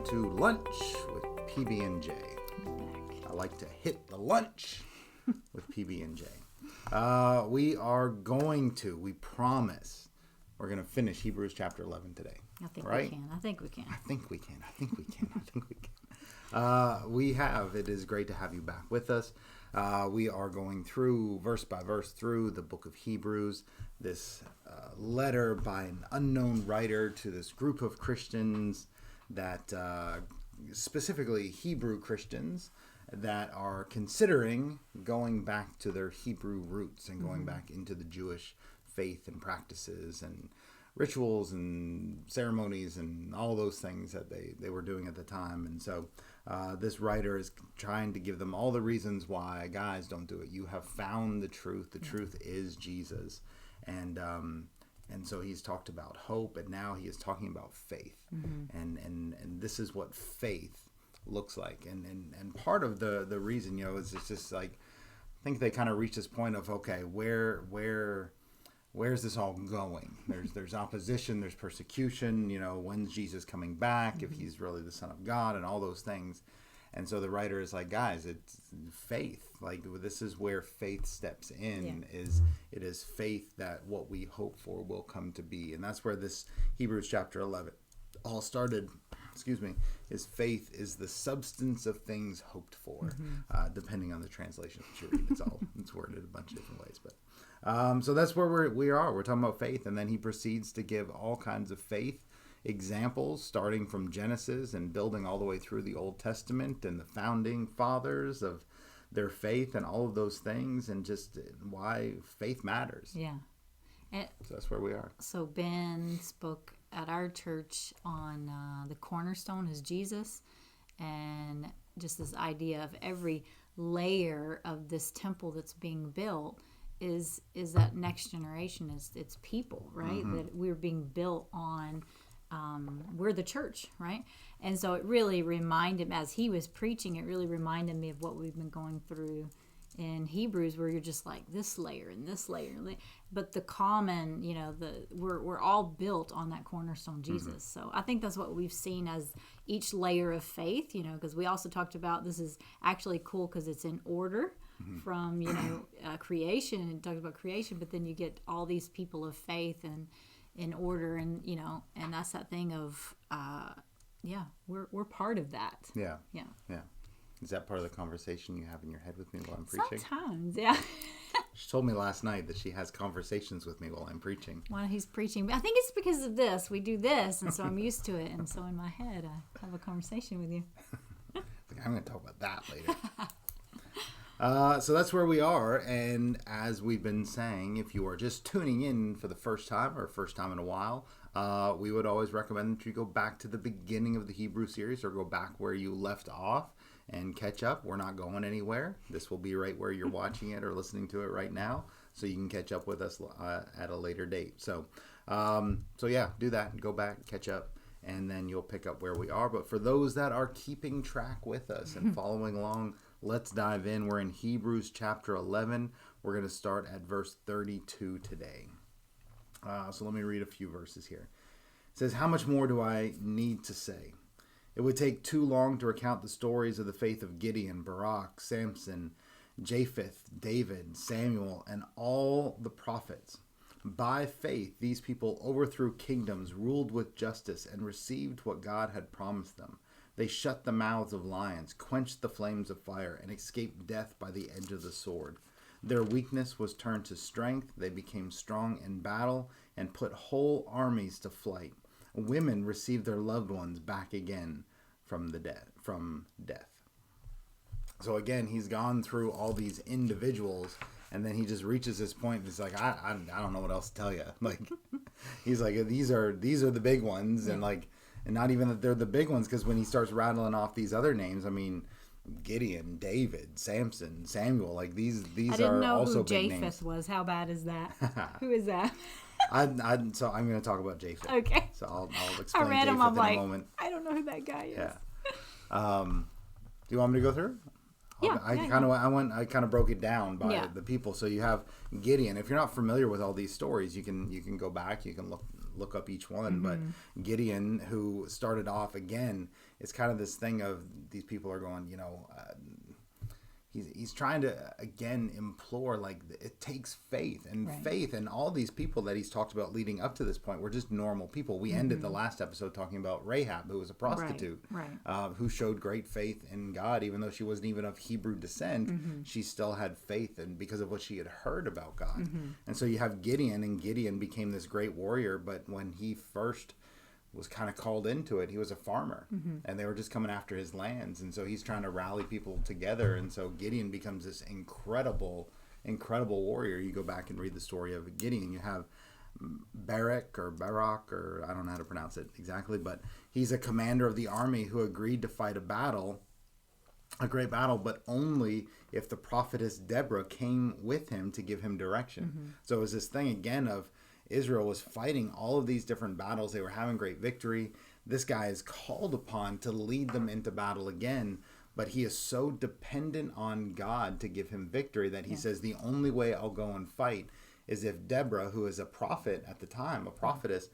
to Lunch with PB&J. I like to hit the lunch with PB&J. We promise, we're going to finish Hebrews chapter 11 today. I think right? we can. It is great to have you back with us. We are going through, verse by verse, through the book of Hebrews, this letter by an unknown writer to this group of Christians that, specifically Hebrew Christians, that are considering going back to their Hebrew roots and going back into the Jewish faith and practices and rituals and ceremonies and all those things that they were doing at the time. And so this writer is trying to give them all the reasons why, guys, don't do it. You have found the truth. The truth is Jesus. And so he's talked about hope, and now he is talking about faith. And this is what faith looks like. And part of the reason, is it's just like, I think they kind of reach this point of, okay, where's this all going? There's opposition, there's persecution, when's Jesus coming back, if he's really the Son of God, and all those things. And so the writer is like, guys, it's faith. Like, this is where faith steps in. It is faith that what we hope for will come to be. And that's where this Hebrews chapter 11 all started. Is faith is the substance of things hoped for, depending on the translation that you read. It's worded a bunch of different ways, but so that's where we are. We're talking about faith, and then he proceeds to give all kinds of faith examples, starting from Genesis and building all the way through the Old Testament and the founding fathers of their faith and all of those things, and just why faith matters. Yeah. So that's where we are. So Ben spoke at our church on the cornerstone is Jesus, and just this idea of every layer of this temple that's being built is that next generation, it's people, right? That we're being built on. We're the church, right? And so it really reminded, as he was preaching, it really reminded me of what we've been going through in Hebrews, where you're just like this layer and this layer, but the common, we're all built on that cornerstone, Jesus. So I think that's what we've seen as each layer of faith, because we also talked about, this is actually cool because it's in order from creation. It talks about creation, but then you get all these people of faith and in order, and and that's that thing of we're part of that. Yeah. Is that part of the conversation you have in your head with me while I'm preaching? Sometimes, yeah. She told me last night that she has conversations with me while I'm preaching. While he's preaching. I think it's because of this. We do this, and so I'm used to it. And so in my head, I have a conversation with you. I'm going to talk about that later. So that's where we are. And as we've been saying, if you are just tuning in for the first time or first time in a while, we would always recommend that you go back to the beginning of the Hebrew series or go back where you left off and catch up. We're not going anywhere. This will be right where you're watching it or listening to it right now, so you can catch up with us at a later date. So do that. Go back, catch up, and then you'll pick up where we are. But for those that are keeping track with us and following along, let's dive in. We're in Hebrews chapter 11. We're going to start at verse 32 today. So let me read a few verses here. It says, "How much more do I need to say? It would take too long to recount the stories of the faith of Gideon, Barak, Samson, Japheth, David, Samuel, and all the prophets. By faith, these people overthrew kingdoms, ruled with justice, and received what God had promised them. They shut the mouths of lions, quenched the flames of fire, and escaped death by the edge of the sword. Their weakness was turned to strength. They became strong in battle and put whole armies to flight. Women received their loved ones back again from death." So again, he's gone through all these individuals, and then he just reaches this point. And he's like, I don't know what else to tell you. Like, he's like, these are the big ones, and not even that they're the big ones, because when he starts rattling off these other names, I mean, Gideon, David, Samson, Samuel, like these are also big names. I didn't know who Japheth was. How bad is that? Who is that? So I'm going to talk about Japheth. Okay. So I'll explain Japheth in a moment. I don't know who that guy is. Yeah. Do you want me to go through? I kind of broke it down by the people. So you have Gideon. If you're not familiar with all these stories, you can go back. You can look up each one. But Gideon, who started off again, it's kind of this thing of these people are going, he's trying to again implore, like, it takes faith, and faith, and all these people that he's talked about leading up to this point were just normal people. We ended the last episode talking about Rahab, who was a prostitute, who showed great faith in God, even though she wasn't even of Hebrew descent. She still had faith, and because of what she had heard about God. And so you have Gideon, and Gideon became this great warrior, but when he first was kind of called into it, he was a farmer, and they were just coming after his lands, and so he's trying to rally people together, and so Gideon becomes this incredible warrior. You go back and read the story of Gideon, you have Barak, or I don't know how to pronounce it exactly, but he's a commander of the army who agreed to fight a great battle, but only if the prophetess Deborah came with him to give him direction. So it was this thing again of Israel was fighting all of these different battles. They were having great victory. This guy is called upon to lead them into battle again, but he is so dependent on God to give him victory that he says, the only way I'll go and fight is if Deborah, who is a prophet at the time, a prophetess,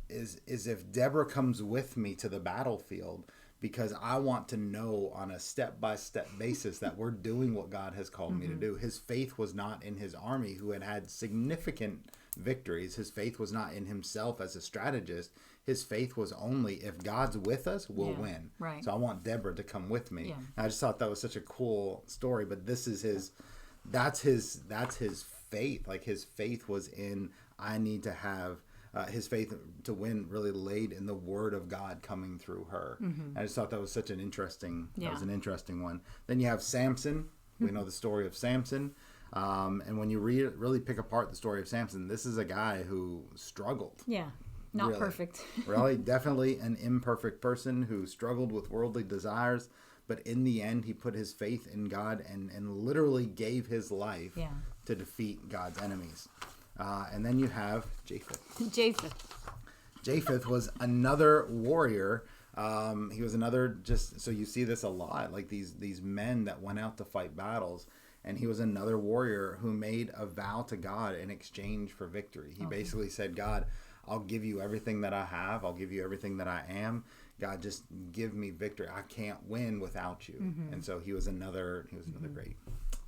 is if Deborah comes with me to the battlefield, because I want to know on a step-by-step basis that we're doing what God has called me to do. His faith was not in his army, who had significant victories. His faith was not in himself as a strategist. His faith was only, if God's with us, we'll win. Right. So I want Deborah to come with me. I just thought that was such a cool story, but this is that's his faith. Like, his faith was in, I need to have his faith to win really laid in the word of God coming through her. I just thought that was such an interesting one. Then you have Samson. We know the story of Samson. And when you really pick apart the story of Samson, this is a guy who struggled. Yeah, not really. Perfect. Really, definitely an imperfect person who struggled with worldly desires. But in the end, he put his faith in God and literally gave his life to defeat God's enemies. And then you have Japheth. Japheth was another warrior. He was another, so you see this a lot, like these men that went out to fight battles. And he was another warrior who made a vow to God in exchange for victory. He basically said, God, I'll give you everything that I have. I'll give you everything that I am. God, just give me victory. I can't win without you. And so he was another great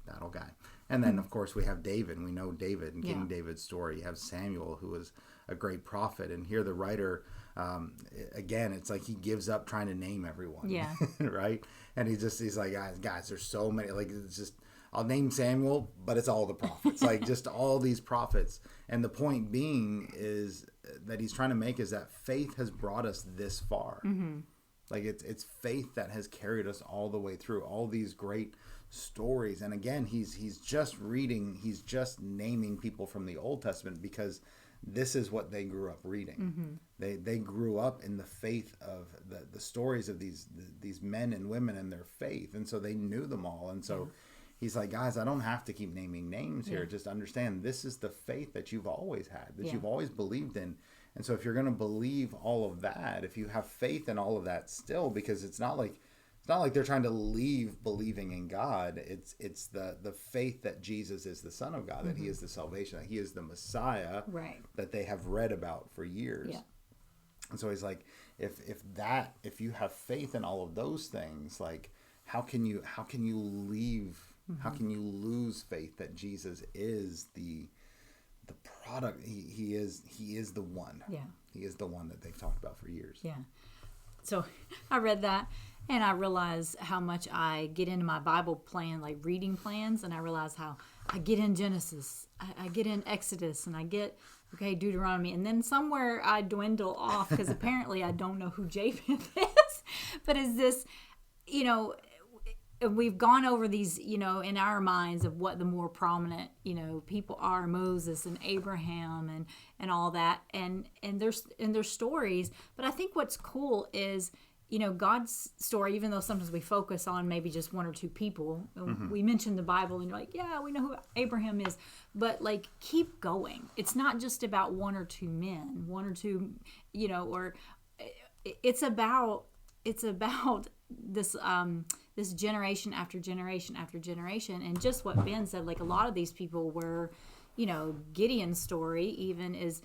battle guy. And then, of course, we have David. We know David and King David's story. You have Samuel, who was a great prophet. And here the writer, again, it's like he gives up trying to name everyone. Yeah. Right? And he's like, guys, there's so many. Like, it's just, I'll name Samuel, but it's all the prophets. Like, just all these prophets. And the point being is that he's trying to make is that faith has brought us this far. Like, it's faith that has carried us all the way through all these great stories. And again, he's just naming people from the Old Testament because this is what they grew up reading. They grew up in the faith of the stories of these men and women and their faith, and so they knew them all. And so he's like, guys, I don't have to keep naming names here. Just understand this is the faith that you've always had, that you've always believed in. And so if you're going to believe all of that, if you have faith in all of that still, because it's not like they're trying to leave believing in God. It's the faith that Jesus is the Son of God, that he is the salvation, that he is the Messiah, that they have read about for years. Yeah. And so he's like, if you have faith in all of those things, like how can you leave? How can you lose faith that Jesus is the product? He is the one. Yeah. He is the one that they've talked about for years. Yeah. So I read that and I realized how much I get into my Bible plan, like reading plans, and I realize how I get in Genesis, I get in Exodus, and I get, Deuteronomy, and then somewhere I dwindle off because apparently I don't know who Japheth is. But is this, we've gone over these, in our minds of what the more prominent, people are, Moses and Abraham and all that, and their stories. But I think what's cool is, God's story, even though sometimes we focus on maybe just one or two people, we mention the Bible and you're like, yeah, we know who Abraham is, but like, keep going. It's not just about one or two men, one or two, or it's about this, this generation after generation after generation. And just what Ben said, like a lot of these people were, Gideon's story even is,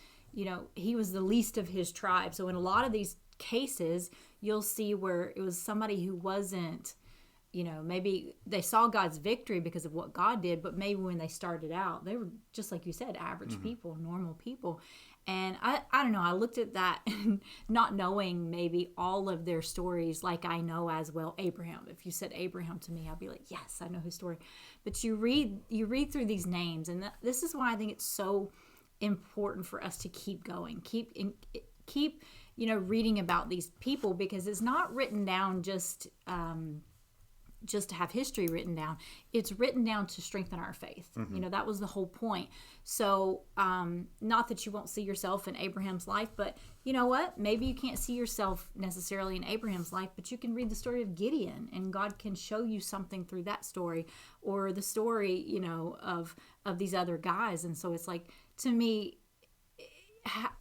he was the least of his tribe. So in a lot of these cases, you'll see where it was somebody who wasn't, maybe they saw God's victory because of what God did, but maybe when they started out, they were just like you said, average people, normal people. And I don't know, I looked at that and not knowing maybe all of their stories like I know as well Abraham. If you said Abraham to me, I'd be like, yes, I know his story. But you read through these names, and this is why I think it's so important for us to keep going, keep reading about these people, because it's not written down just to have history written down. It's written down to strengthen our faith. That was the whole point. So not that you won't see yourself in Abraham's life, but you know what? Maybe you can't see yourself necessarily in Abraham's life, but you can read the story of Gideon, and God can show you something through that story, or the story, of these other guys. And so it's like, to me,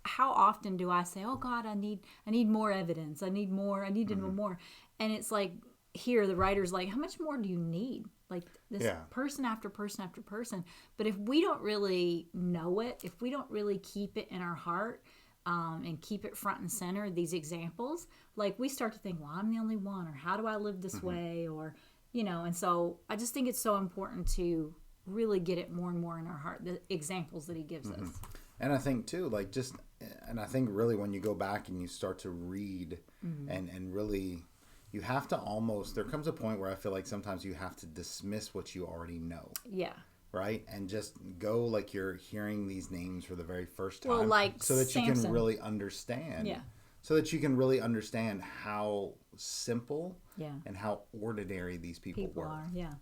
how often do I say, oh God, I need more evidence. I need to know more. And it's like, here the writer's like, how much more do you need? Like this person after person after person. But if we don't really know it, if we don't really keep it in our heart, and keep it front and center, these examples, like we start to think, well, I'm the only one, or how do I live this way? Or, and so I just think it's so important to really get it more and more in our heart, the examples that he gives us. And I think too, and I think really when you go back and you start to read and really, you have to there comes a point where I feel like sometimes you have to dismiss what you already know. Yeah. Right? And just go like you're hearing these names for the very first time. Well, like so that Samson. You can really understand. Yeah. So that you can really understand how simple and how ordinary these people were. Are, yeah.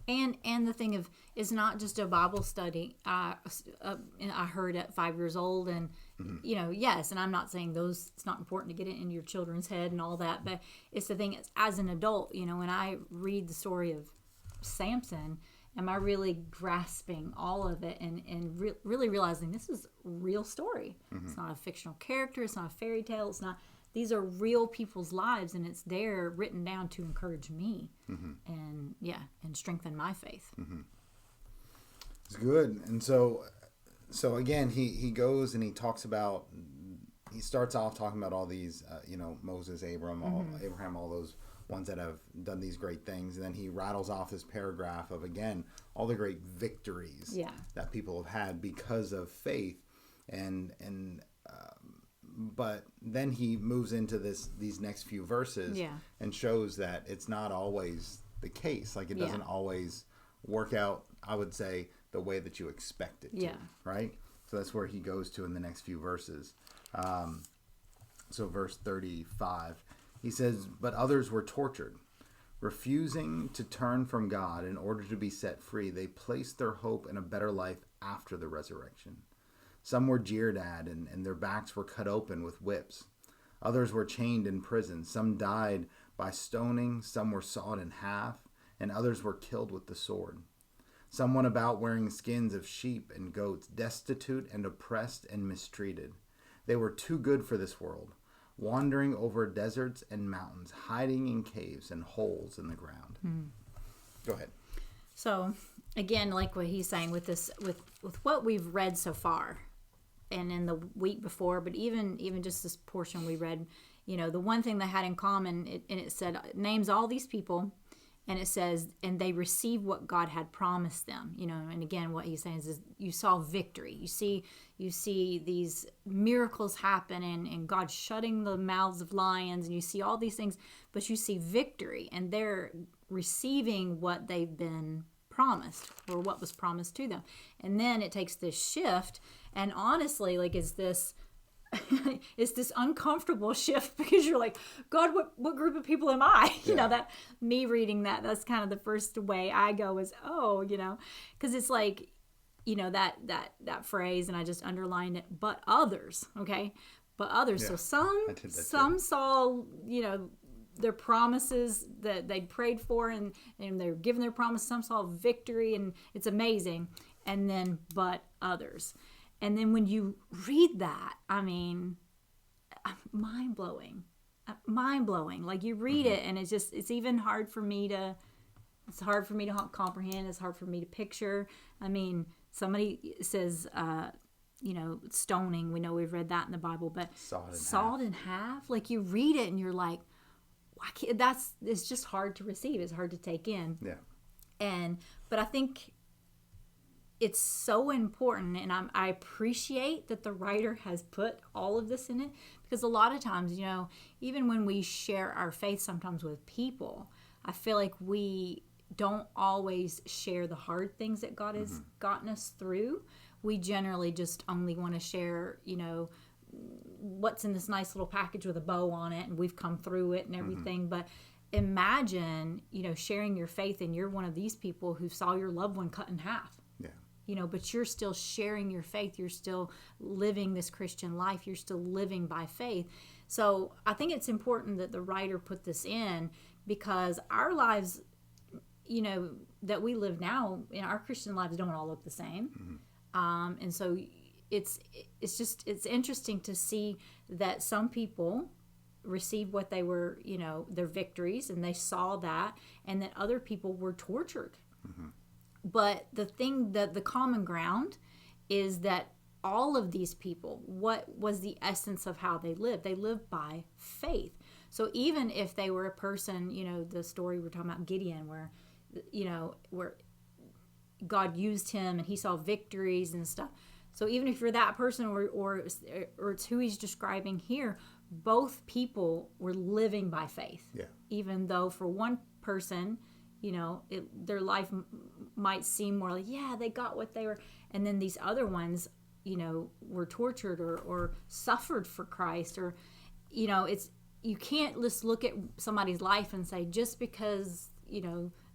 And the thing of, it's not just a Bible study. I heard at 5 years old, and yes, and I'm not saying it's not important to get it in your children's head and all that, but it's the thing, as an adult, when I read the story of Samson, am I really grasping all of it and really realizing this is a real story? It's not a fictional character. It's not a fairy tale. It's not. These are real people's lives, and it's there written down to encourage me and strengthen my faith. It's good. And so again, he goes and he starts off talking about all these, Moses, Abraham, all those ones that have done these great things. And then he rattles off this paragraph of, again, all the great victories that people have had because of faith. But then he moves into these next few verses and shows that it's not always the case. Like it doesn't always work out, I would say, the way that you expect it to. Right? So that's where he goes to in the next few verses. So verse 35, he says, "But others were tortured. Refusing to turn from God in order to be set free, they placed their hope in a better life after the resurrection. Some were jeered at, and their backs were cut open with whips. Others were chained in prison. Some died by stoning. Some were sawed in half, and others were killed with the sword. Some went about wearing skins of sheep and goats, destitute and oppressed and mistreated. They were too good for this world, wandering over deserts and mountains, hiding in caves and holes in the ground." Go ahead. So, again, like what he's saying with this, with what we've read so far, and in the week before, but even just this portion we read, the one thing they had in common, it said, it names all these people, and it says, and they received what God had promised them. And again, what he's saying is you saw victory. You see these miracles happen, and God shutting the mouths of lions, and you see all these things, but you see victory, and they're receiving what they've been promised, or what was promised to them. And then it takes this shift, and honestly, like, it's this uncomfortable shift, because you're like, God, what group of people am I? That me reading that's kind of the first way I go is, because it's like, that phrase, and I just underlined it, but others, okay? But others. So some saw, their promises that they prayed for, and they were given their promise. Some saw victory, and it's amazing. And then, but others. And then when you read that, I mean, mind blowing. Like, you read it, and it's even hard for me to comprehend. It's hard for me to picture. I mean, somebody says, stoning. We know we've read that in the Bible, but sawed in half. Like, you read it and you're like, it's just hard to receive. It's hard to take in. Yeah. But I think it's so important, and I appreciate that the writer has put all of this in it, because a lot of times, even when we share our faith sometimes with people, I feel like we don't always share the hard things that God has gotten us through. We generally just only want to share, what's in this nice little package with a bow on it, and we've come through it and everything. But imagine, sharing your faith, and you're one of these people who saw your loved one cut in half. But you're still sharing your faith. You're still living this Christian life. You're still living by faith. So I think it's important that the writer put this in, because our lives, that we live now, in our Christian lives, don't all look the same. And so it's interesting to see that some people received what they were, their victories, and they saw that, and that other people were tortured. But the thing, that the common ground is that all of these people, what was the essence of how they lived? They lived by faith. So even if they were a person, the story we're talking about, Gideon, where God used him and he saw victories and stuff. So even if you're that person, or it's who he's describing here, both people were living by faith. Yeah. Even though for one person, their life might seem more like, they got what they were. And then these other ones, were tortured or suffered for Christ. Or, you can't just look at somebody's life and say, just because,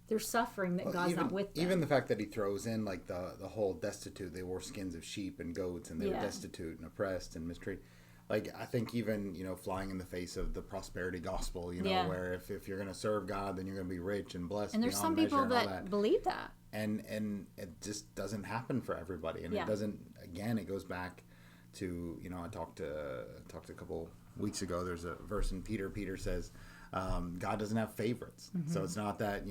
they're suffering, that God's not with them. Even the fact that he throws in, like, the whole destitute, they wore skins of sheep and goats, and they were destitute and oppressed and mistreated. Like, I think even, flying in the face of the prosperity gospel, where if you're going to serve God, then you're going to be rich and blessed. And there's some people that believe that. And it just doesn't happen for everybody. And it doesn't, again, it goes back to, I talked a couple weeks ago, there's a verse in Peter. Peter says, God doesn't have favorites. So it's not that,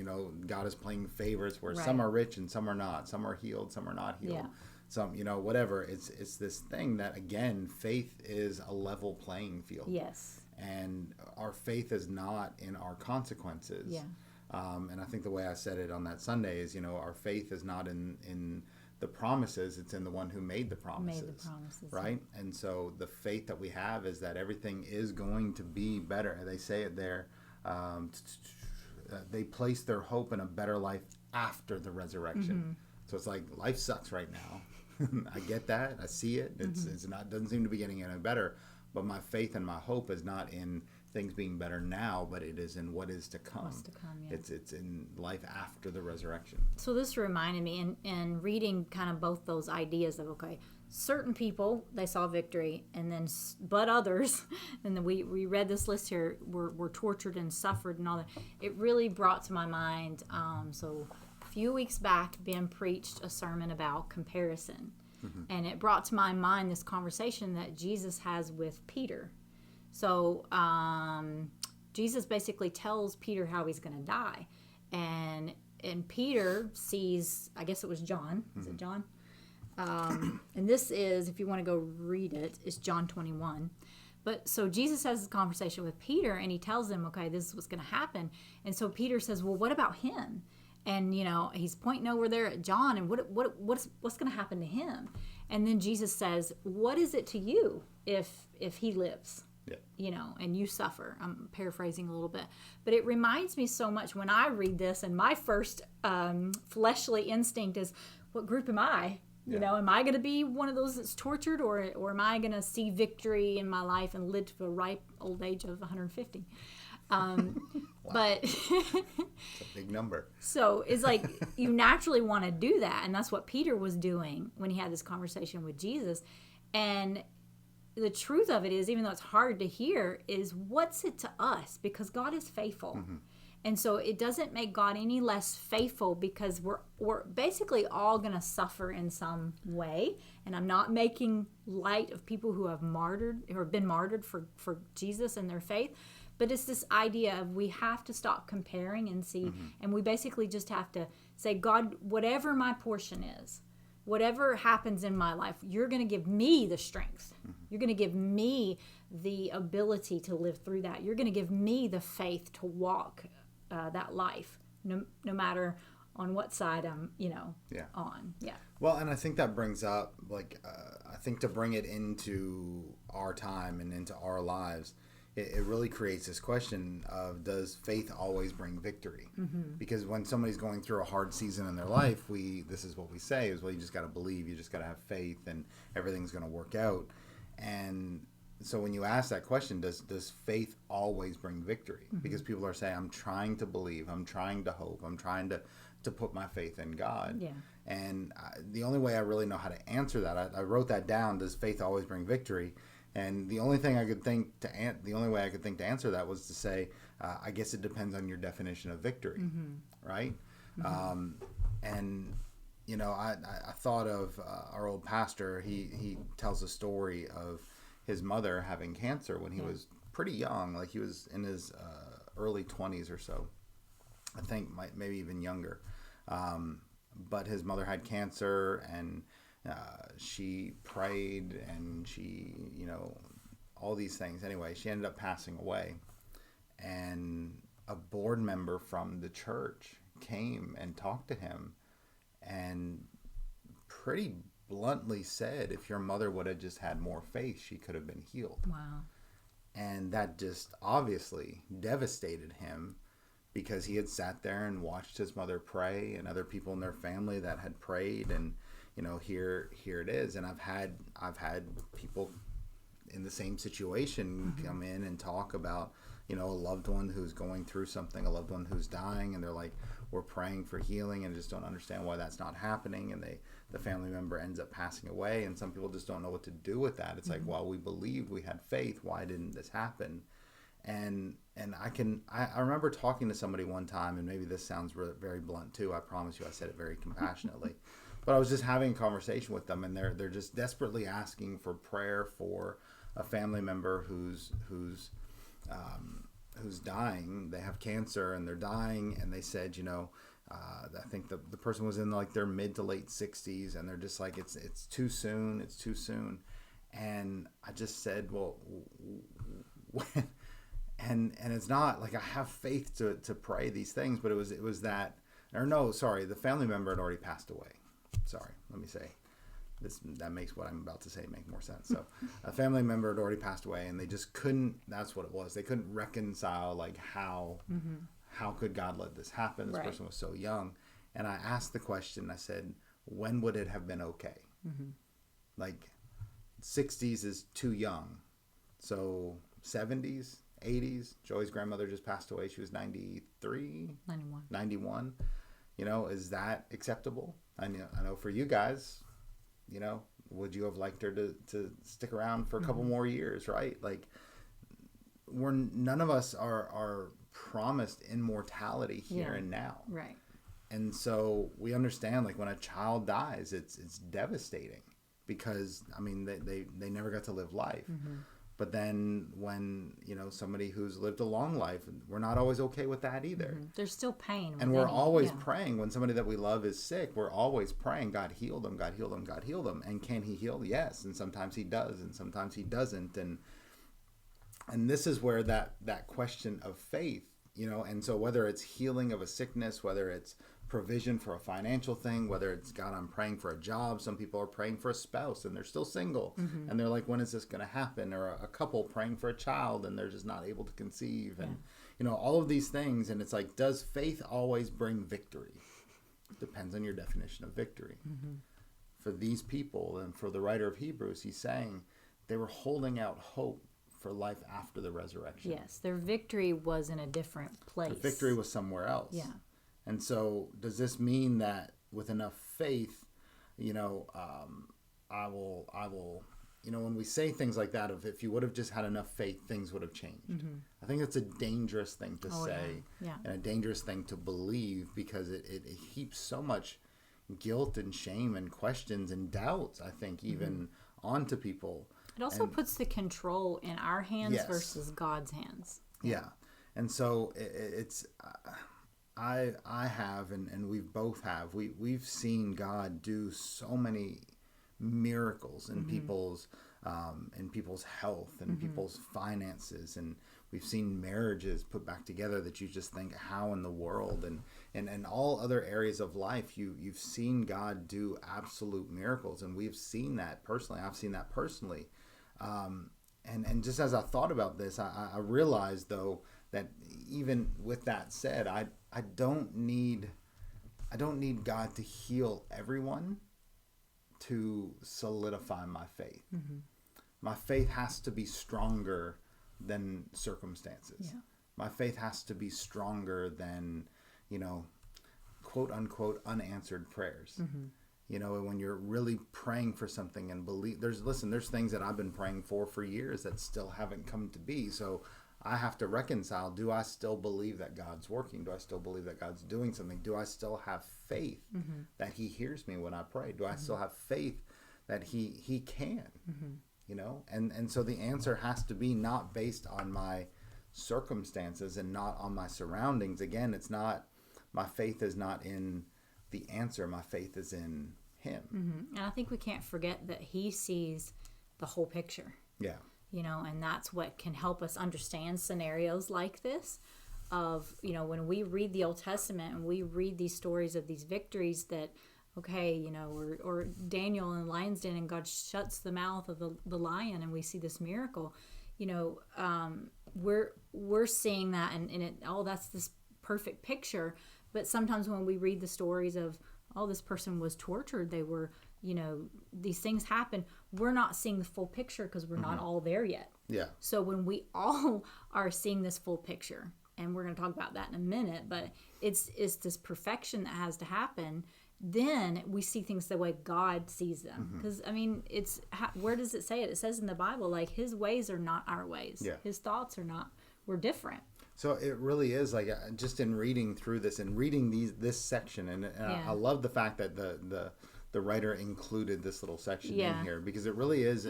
God is playing favorites where some are rich and some are not. Some are healed, some are not healed. Yeah. Some, whatever. It's this thing that, again, faith is a level playing field. Yes. And our faith is not in our consequences. Yeah. And I think the way I said it on that Sunday is, our faith is not in the promises, it's in the one who made the promises. Right? And so the faith that we have is that everything is going to be better. They say it there. They place their hope in a better life after the resurrection. So it's like, life sucks right now. I get that. I see it. It's not, doesn't seem to be getting any better. But my faith and my hope is not in things being better now, but it is in what is to come. What's to come, yeah. It's in life after the resurrection. So this reminded me, in reading kind of both those ideas of, okay, certain people, they saw victory, and then, but others, and then we read this list here, were tortured and suffered and all that. It really brought to my mind, so a few weeks back, Ben preached a sermon about comparison. And it brought to my mind this conversation that Jesus has with Peter. So Jesus basically tells Peter how he's going to die. And Peter sees, I guess it was John. Is it John? And this is, if you want to go read it, it's John 21. But so Jesus has this conversation with Peter, and he tells him, okay, this is what's going to happen. And so Peter says, well, what about him? And, he's pointing over there at John, and what's going to happen to him? And then Jesus says, what is it to you if he lives? Yeah. And you suffer. I'm paraphrasing a little bit. But it reminds me so much when I read this, and my first fleshly instinct is, what group am I? Am I going to be one of those that's tortured, or am I going to see victory in my life and live to a ripe old age of 150? But it's a big number. So it's like you naturally want to do that, and that's what Peter was doing when he had this conversation with Jesus. And the truth of it is, even though it's hard to hear, is what's it to us? Because God is faithful. And so it doesn't make God any less faithful, because we're basically all going to suffer in some way. And I'm not making light of people who have been martyred for Jesus and their faith. But it's this idea of we have to stop comparing and see, and we basically just have to say, God, whatever my portion is, whatever happens in my life, you're going to give me the strength. You're going to give me the ability to live through that. You're going to give me the faith to walk that life, no matter on what side I'm, on. Yeah. Well, and I think that brings up, I think to bring it into our time and into our lives, it really creates this question of, does faith always bring victory? Mm-hmm. Because when somebody's going through a hard season in their life, this is what we say is, well, you just got to believe, you just got to have faith, and everything's going to work out. And so when you ask that question, does faith always bring victory? Mm-hmm. Because people are saying, I'm trying to believe, I'm trying to hope, I'm trying to put my faith in God. Yeah. And the only way I really know how to answer that, I wrote that down, does faith always bring victory? And the only way I could think to answer that was to say, I guess it depends on your definition of victory, mm-hmm. right? Mm-hmm. And I thought of our old pastor. He tells a story of his mother having cancer when he was pretty young, like he was in his early 20s or so, I think, maybe even younger. But his mother had cancer, and she prayed, and she, all these things. Anyway, she ended up passing away. And a board member from the church came and talked to him and pretty bluntly said, if your mother would have just had more faith, she could have been healed. Wow. And that just obviously devastated him, because he had sat there and watched his mother pray, and other people in their family that had prayed, and here it is. And I've had people in the same situation mm-hmm. come in and talk about a loved one who's going through something, a loved one who's dying, and they're like, we're praying for healing and just don't understand why that's not happening, and the family member ends up passing away, and some people just don't know what to do with that. It's mm-hmm. like, well, we believed, we had faith, why didn't this happen? And I remember talking to somebody one time, and maybe this sounds very blunt too, I promise you I said it very compassionately, but I was just having a conversation with them, and they're just desperately asking for prayer for a family member who's dying. They have cancer and they're dying, and they said, I think the person was in like their mid to late 60s, and they're just like, it's too soon, it's too soon. And I just said, well, and it's not like I have faith to pray these things, but it was that, or no, sorry, the family member had already passed away. Sorry, let me say this, that makes what I'm about to say make more sense. So a family member had already passed away, and they just couldn't, that's what it was. They couldn't reconcile, like, how could God let this happen? This person was so young. And I asked the question, I said, when would it have been okay? Mm-hmm. Like 60s is too young. So 70s, 80s, Joey's grandmother just passed away. She was 91. Is that acceptable? I know for you guys, would you have liked her to stick around for a couple more years, right? Like, none of us are promised immortality here and now. Right. And so we understand, like, when a child dies, it's devastating, because, I mean, they never got to live life. Mm-hmm. But then when, somebody who's lived a long life, we're not always okay with that either. Mm-hmm. There's still pain. And we're always praying when somebody that we love is sick. We're always praying, God heal them, God heal them, God heal them. And can he heal? Yes. And sometimes he does, and sometimes he doesn't. And this is where that question of faith, and so whether it's healing of a sickness, whether it's provision for a financial thing, whether it's, God, I'm praying for a job. Some people are praying for a spouse and they're still single, and they're like, when is this going to happen? Or a couple praying for a child and they're just not able to conceive, and all of these things. And it's like, does faith always bring victory? Depends on your definition of victory. Mm-hmm. For these people, and for the writer of Hebrews, he's saying they were holding out hope for life after the resurrection. Yes, their victory was in a different place. The victory was somewhere else. Yeah. And so does this mean that with enough faith, I will, when we say things like that, if you would have just had enough faith, things would have changed. Mm-hmm. I think it's a dangerous thing to say, and a dangerous thing to believe, because it heaps so much guilt and shame and questions and doubts, I think, even onto people. It also puts the control in our hands versus God's hands. Yeah. And so it's... I have, and we both have. We've seen God do so many miracles in people's in people's health and people's finances, and we've seen marriages put back together that you just think, how in the world, and all other areas of life, you've seen God do absolute miracles, and we've seen that personally. I've seen that personally, and just as I thought about this, I realized though that even with that said, I don't need God to heal everyone to solidify my faith. My faith has to be stronger than circumstances. Yeah. My faith has to be stronger than, quote unquote, unanswered prayers. When you're really praying for something and believe, there's things that I've been praying for years that still haven't come to be. So I have to reconcile, do I still believe that God's working? Do I still believe that God's doing something? Do I still have faith that he hears me when I pray? Do I still have faith that he can? And so the answer has to be not based on my circumstances and not on my surroundings. Again, it's not, my faith is not in the answer. My faith is in him. And I think we can't forget that he sees the whole picture. Yeah. And that's what can help us understand scenarios like this of, when we read the Old Testament and we read these stories of these victories that, okay, or Daniel in the lion's den and God shuts the mouth of the lion and we see this miracle, we're seeing that and that's this perfect picture. But sometimes when we read the stories of, this person was tortured, they were, these things happen, we're not seeing the full picture because we're not all there yet. Yeah. So when we all are seeing this full picture, and we're going to talk about that in a minute, but it's this perfection that has to happen, then we see things the way God sees them. Because, where does it say it? It says in the Bible, like, his ways are not our ways. Yeah. His thoughts are not, we're different. So it really is, like, just in reading through this and reading this section, and I love the fact that the writer included this little section in here, because it really is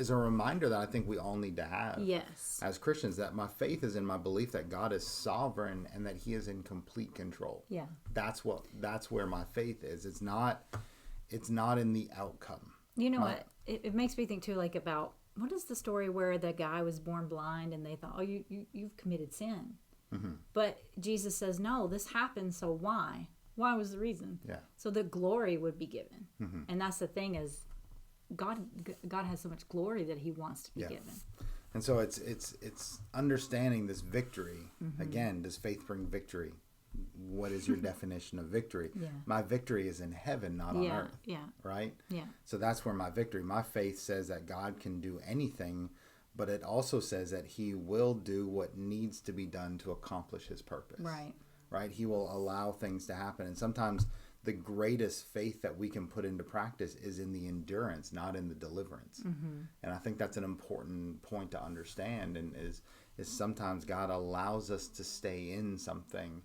a reminder that I think we all need to have as Christians, that my faith is in my belief that God is sovereign and that he is in complete control. Yeah. That's where my faith is. It's not in the outcome. What? It makes me think too, like, about, what is the story where the guy was born blind and they thought, you've committed sin. But Jesus says, no, this happened, so why? Why was the reason? Yeah. So that glory would be given. And that's the thing, is God has so much glory that he wants to be given. And so it's understanding this victory. Again, does faith bring victory? What is your definition of victory? Yeah. My victory is in heaven, not on earth. Yeah. Right? Yeah. So that's where my victory, my faith says that God can do anything, but it also says that he will do what needs to be done to accomplish his purpose. Right? He will allow things to happen. And sometimes the greatest faith that we can put into practice is in the endurance, not in the deliverance. And I think that's an important point to understand, and is sometimes God allows us to stay in something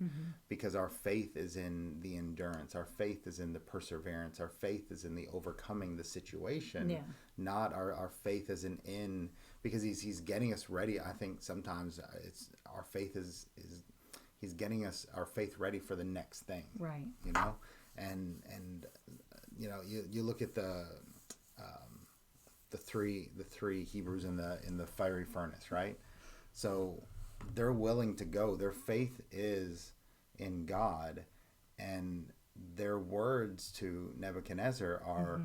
because our faith is in the endurance. Our faith is in the perseverance. Our faith is in the overcoming the situation, not our faith isn't in, because he's getting us ready. I think sometimes it's our faith is he's getting us our faith ready for the next thing. Right. And you look at the three Hebrews in the fiery furnace, right? So they're willing to go. Their faith is in God, and their words to Nebuchadnezzar are,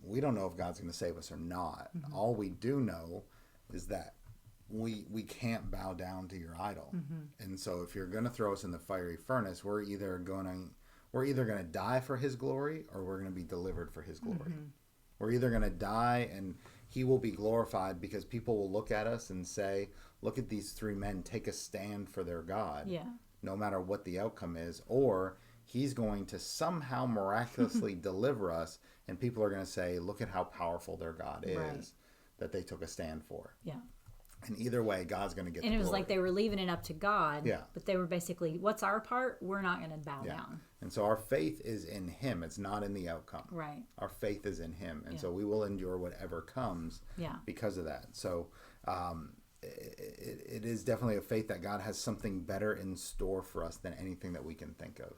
we don't know if God's going to save us or not. All we do know is that we can't bow down to your idol. And so if you're going to throw us in the fiery furnace, we're either going to die for his glory, or we're going to be delivered for his glory. We're either going to die and he will be glorified because people will look at us and say, look at these three men take a stand for their God, no matter what the outcome is, or he's going to somehow miraculously deliver us, and people are going to say, look at how powerful their God is, that they took a stand for. Yeah. And either way, God's going to get the glory. And it was glory. like they were leaving it up to God. Yeah. But they were basically, what's our part? We're not going to bow down. And so our faith is in him. It's not in the outcome. Right. Our faith is in him. And so we will endure whatever comes because of that. So it is definitely a faith that God has something better in store for us than anything that we can think of.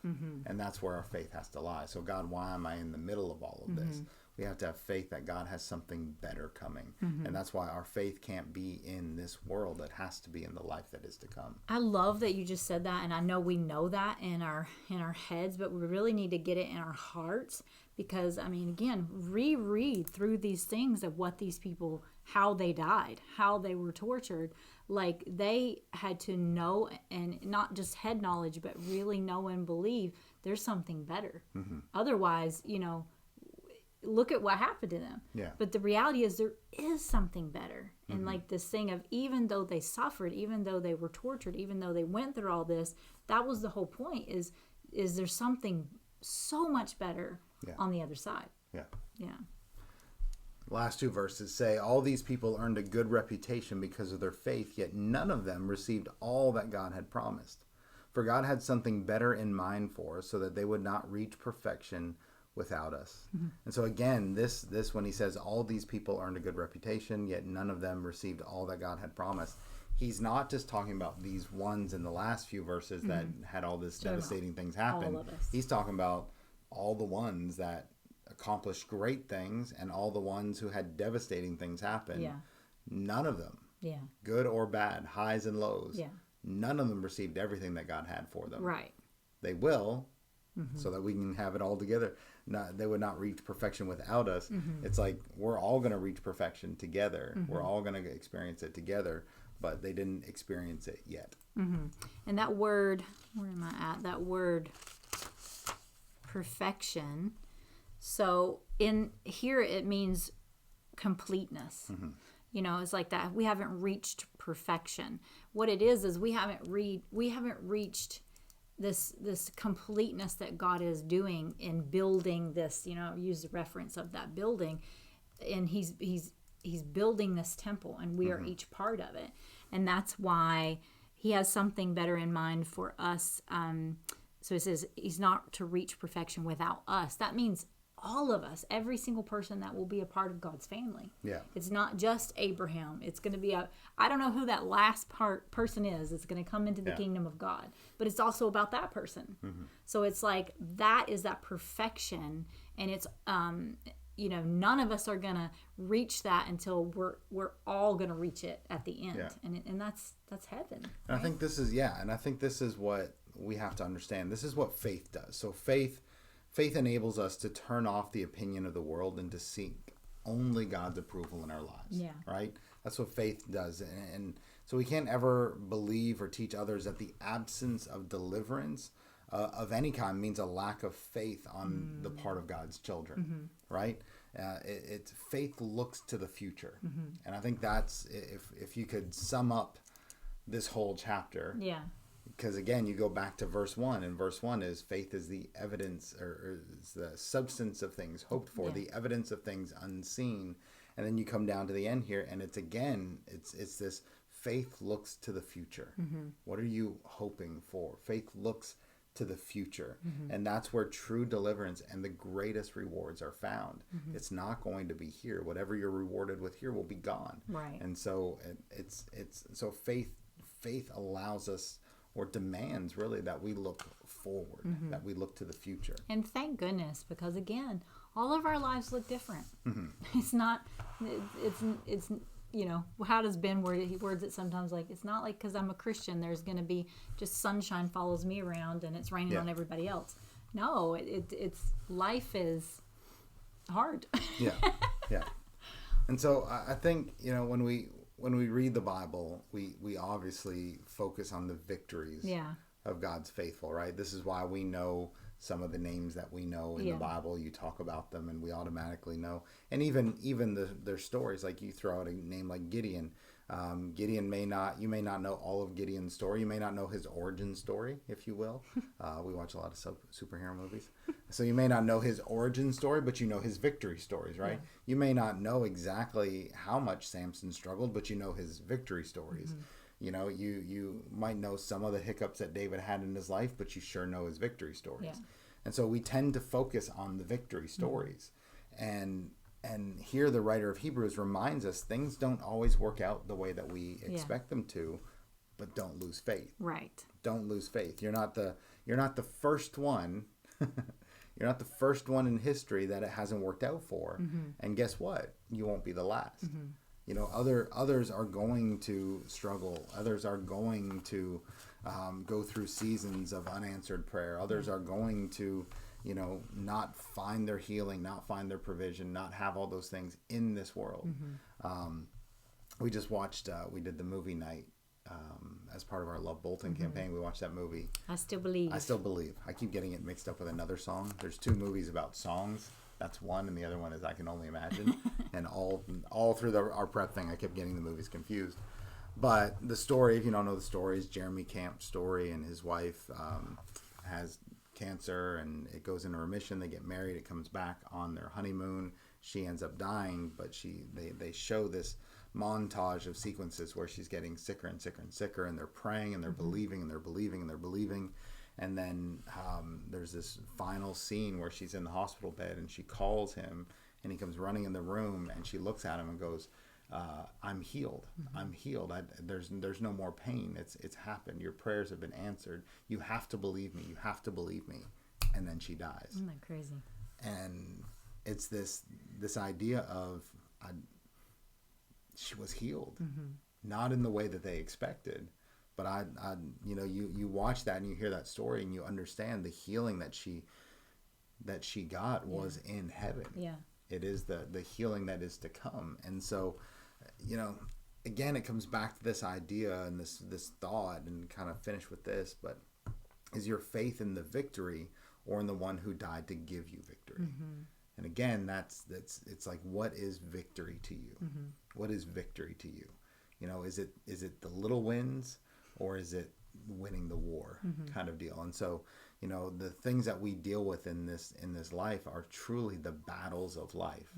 And that's where our faith has to lie. So God, why am I in the middle of all of this? We have to have faith that God has something better coming. And that's why our faith can't be in this world. It has to be in the life that is to come. I love that you just said that, and I know we know that in our heads, but we really need to get it in our hearts, because I mean, again, reread through these things of what these people, how they died, how they were tortured. Like, they had to know, and not just head knowledge, but really know and believe there's something better. Otherwise, look at what happened to them. Yeah. But the reality is there is something better. And like this thing of, even though they suffered, even though they were tortured, even though they went through all this, that was the whole point, is there's something so much better on the other side. Yeah. Yeah. Last two verses say, all these people earned a good reputation because of their faith, yet none of them received all that God had promised. For God had something better in mind for us, so that they would not reach perfection without us. And so again, this when he says all these people earned a good reputation, yet none of them received all that God had promised, he's not just talking about these ones in the last few verses that had all this devastating things happen. All of us. He's talking about all the ones that accomplished great things and all the ones who had devastating things happen. Yeah. None of them, Yeah. good or bad, highs and lows, Yeah. none of them received everything that God had for them. Right. They will, so that we can have it all together. They would not reach perfection without us. It's like we're all going to reach perfection together. We're all going to experience it together, but they didn't experience it yet. And that word, where am I at? That word, perfection. So in here it means completeness. It's like that. We haven't reached perfection. What it is we haven't reached this completeness that God is doing in building this. Use the reference of that building, and he's building this temple, and we are each part of it, and that's why he has something better in mind for us. So it says he's not to reach perfection without us. That means all of us, every single person that will be a part of God's family. Yeah. It's not just Abraham. It's going to be I don't know who that last person is that's going to come into the kingdom of God, but it's also about that person. So it's like, that is that perfection, and it's, none of us are going to reach that until we're all going to reach it at the end. Yeah. And that's heaven. And I think this is what we have to understand. This is what faith does. So faith enables us to turn off the opinion of the world and to seek only God's approval in our lives. Yeah. Right? That's what faith does. And so we can't ever believe or teach others that the absence of deliverance of any kind means a lack of faith on the part of God's children. Right? It's faith looks to the future. And I think that's, if you could sum up this whole chapter. Yeah. Because again, you go back to verse 1, and verse 1 is faith is the evidence, or is the substance of things hoped for, the evidence of things unseen. And then you come down to the end here, and it's this faith looks to the future. What are you hoping for? Faith looks to the future. And that's where true deliverance and the greatest rewards are found. It's not going to be here. Whatever you're rewarded with here will be gone. Right. And so so faith allows us, or demands really, that we look forward, that we look to the future. And thank goodness, because again, all of our lives look different. It's not, it's how does Ben word it? He words it sometimes like, it's not like because I'm a Christian, there's going to be just sunshine follows me around and it's raining on everybody else. No, it's life is hard. Yeah. And so I think, when we read the Bible, we obviously focus on the victories of God's faithful, right? This is why we know some of the names that we know in the Bible. You talk about them and we automatically know. And even their stories, like you throw out a name like Gideon. You may not know all of Gideon's story. You may not know his origin story, if you will. We watch a lot of superhero movies. So you may not know his origin story, but you know his victory stories, right? Yeah. You may not know exactly how much Samson struggled, but you know his victory stories. You might know some of the hiccups that David had in his life, but you sure know his victory stories. Yeah. And so we tend to focus on the victory stories. And here the writer of Hebrews reminds us things don't always work out the way that we expect them to, but don't lose faith. Right. Don't lose faith. You're not the first one. You're not the first one in history that it hasn't worked out for. And guess what? You won't be the last. You know, others are going to struggle. Others are going to go through seasons of unanswered prayer. Others are going to, you know, not find their healing, not find their provision, not have all those things in this world. We just watched, we did the movie night as part of our Love Bolton campaign. We watched that movie. I Still Believe. I Still Believe. I keep getting it mixed up with another song. There's 2 movies about songs. That's one, and the other one is I Can Only Imagine. And all through our prep thing, I kept getting the movies confused. But the story, if you don't know the story, is Jeremy Camp's story, and his wife has cancer, and it goes into remission. They get married. It comes back on their honeymoon. She ends up dying, but they show this montage of sequences where she's getting sicker and sicker and sicker, and they're praying, and they're believing, and they're believing, and they're believing. And then there's this final scene where she's in the hospital bed, and she calls him, and he comes running in the room, and she looks at him and goes, I'm healed. I'm healed. There's no more pain. It's happened. Your prayers have been answered. You have to believe me. You have to believe me. And then she dies. Isn't that crazy? And it's this idea of she was healed, not in the way that they expected. But you watch that and you hear that story and you understand the healing that she got was in heaven. Yeah. It is the healing that is to come. And so, you know, again, it comes back to this idea and this thought, and kind of finish with this, but is your faith in the victory or in the one who died to give you victory? And again, it's like, what is victory to you? What is victory to you? You know, is it the little wins, or is it winning the war kind of deal? And so, you know, the things that we deal with in this life are truly the battles of life.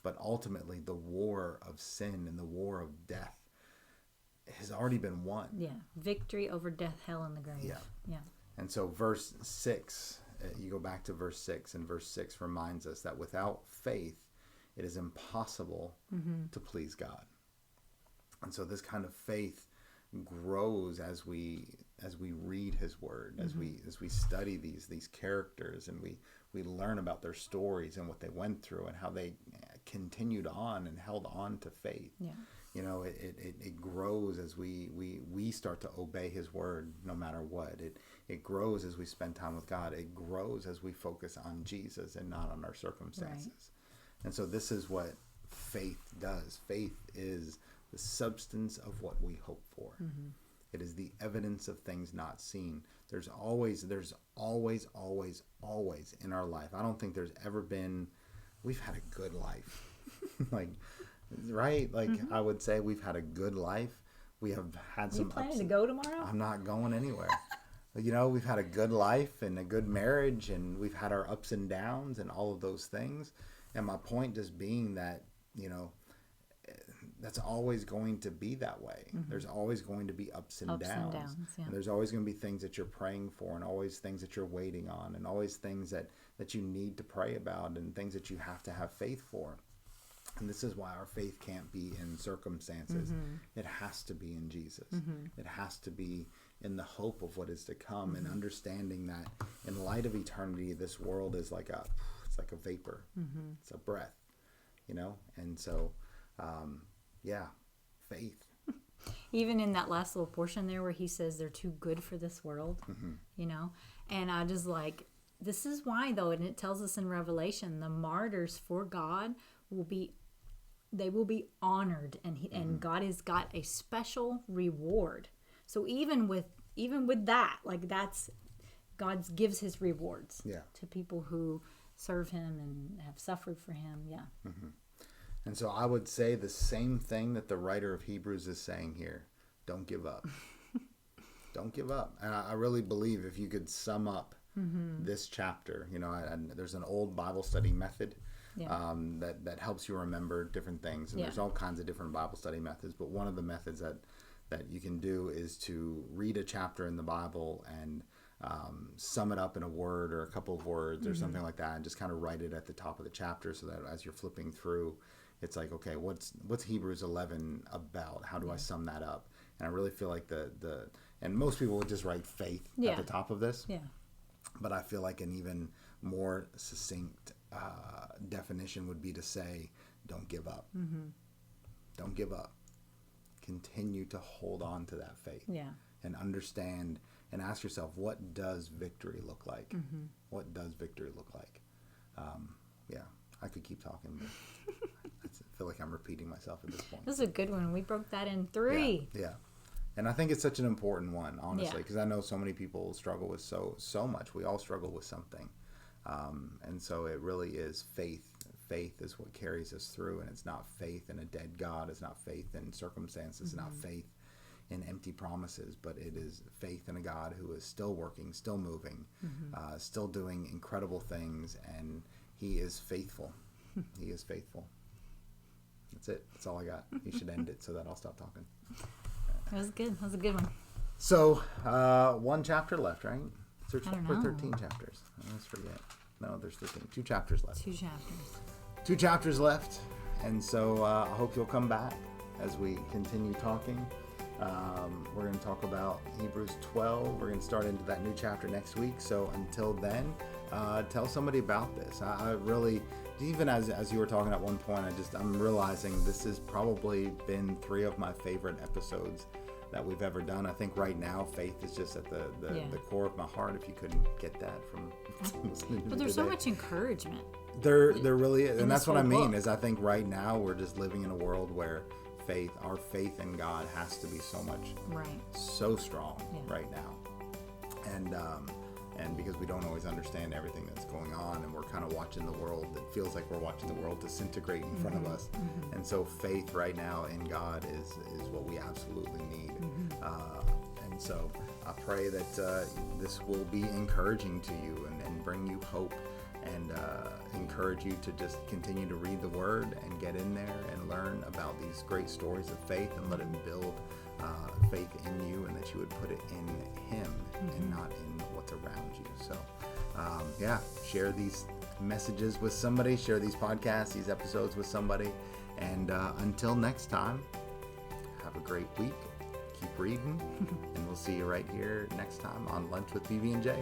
But ultimately, the war of sin and the war of death has already been won. Yeah. Victory over death, hell, and the grave. Yeah. Yeah. And so verse 6, you go back to verse 6, and verse 6 reminds us that without faith, it is impossible to please God. And so this kind of faith grows as we read his word, as we study these characters, and we learn about their stories and what they went through and how they continued on and held on to faith. Yeah. You know, it grows as we start to obey his word no matter what. It grows as we spend time with God. It grows as we focus on Jesus and not on our circumstances. Right. And so this is what faith does. Faith is the substance of what we hope for. It is the evidence of things not seen. There's always in our life. I don't think there's ever been, we've had a good life. Right? I would say we've had a good life. We have had some ups. You planning to go tomorrow? I'm not going anywhere. You know, we've had a good life and a good marriage, and we've had our ups and downs and all of those things. And my point just being that, you know, that's always going to be that way. There's always going to be ups and downs. Yeah. And there's always going to be things that you're praying for, and always things that you're waiting on, and always things that you need to pray about, and things that you have to have faith for. And this is why our faith can't be in circumstances. It has to be in Jesus. It has to be in the hope of what is to come, and understanding that in light of eternity, this world is like a vapor. It's a breath, you know? And so, faith. Even in that last little portion there where he says they're too good for this world, you know? And I just this is why, though, and it tells us in Revelation, the martyrs for God will be honored, and God has got a special reward. So even with that, that's God gives his rewards to people who serve him and have suffered for him. Yeah. And so I would say the same thing that the writer of Hebrews is saying here. Don't give up. Don't give up. And I really believe if you could sum up this chapter, you know, there's an old Bible study method that helps you remember different things. And there's all kinds of different Bible study methods. But one of the methods that you can do is to read a chapter in the Bible and sum it up in a word or a couple of words or something like that, and just kind of write it at the top of the chapter, so that as you're flipping through, it's like, okay, what's Hebrews 11 about? How do I sum that up? And I really feel like and most people would just write faith at the top of this. Yeah. But I feel like an even more succinct definition would be to say, don't give up. Don't give up. Continue to hold on to that faith. Yeah. And understand and ask yourself, what does victory look like? What does victory look like? Yeah, I could keep talking, but I feel like I'm repeating myself at this point. This is a good one. We broke that in 3. Yeah. And I think it's such an important one, honestly, Yeah. because I know so many people struggle with so much. We all struggle with something. And so it really is faith. Faith is what carries us through, and it's not faith in a dead God. It's not faith in circumstances. It's not faith in empty promises, but it is faith in a God who is still working, still moving, still doing incredible things, and he is faithful. He is faithful. That's it. That's all I got. You should end it so that I'll stop talking. That was good. That was a good one. So, 1 chapter left, right? Or I don't know. 13 chapters. I always forget. No, there's 13. 2 chapters left. 2 chapters. 2 chapters left. And so I hope you'll come back as we continue talking. We're going to talk about Hebrews 12. We're going to start into that new chapter next week. So until then, tell somebody about this. I really, even as you were talking at one point, I'm realizing this has probably been 3 of my favorite episodes that we've ever done. I think right now faith is just at the core of my heart, if you couldn't get that from listening to me But there's today. so much encouragement. There really is. And that's what I whole mean, book. is I think right now we're just living in a world where our faith in God has to be so strong right now. And because we don't always understand everything that's going on, and we're kind of watching the world, it feels like we're watching the world disintegrate in front of us. And so faith right now in God is what we absolutely need. And so I pray that this will be encouraging to you and bring you hope, and encourage you to just continue to read the Word and get in there and learn about these great stories of faith, and let it build faith in you, and that you would put it in Him and not in what's around you. So, share these messages with somebody, share these podcasts, these episodes with somebody, and until next time, have a great week. Keep reading, and we'll see you right here next time on Lunch with PB&J.